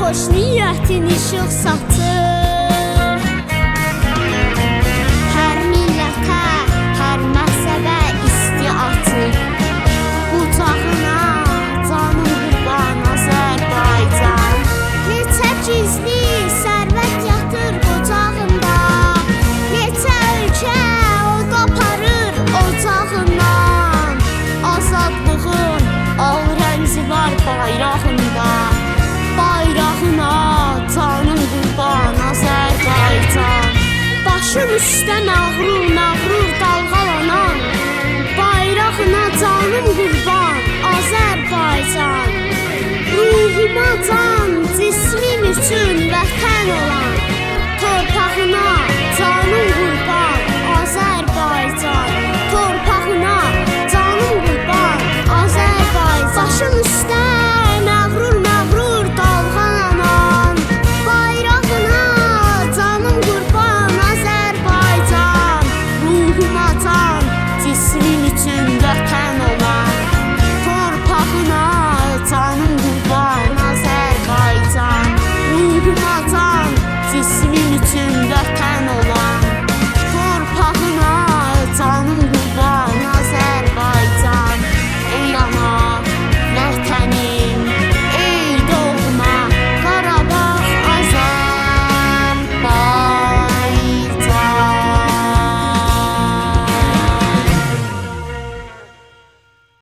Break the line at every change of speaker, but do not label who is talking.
xoş niyyətin işıq satır. Hər millətə, hər məzhəbə isti atır. Bucağına canım qurban Azərbaycan. Neçə gizli sərvət yatır ocağında, neçə ölkə od aparır ocağından. Azadlığın al rəmzi var bayrağında, bayrağına canım qurban Azərbaycan. Başım üstə məğrur məğrur dalğalanan, bayrağına canım qurban Azərbaycan. Ruhuma can, cismim üçün vətən olan, torpağına canım qurban Azərbaycan. Torpağına canım qurban Azərbaycan. Başım üstə məğrur məğrur dalğalanan, bayrağına canım qurban Azərbaycan. Ruhuma can, cismim üçün vətən olan,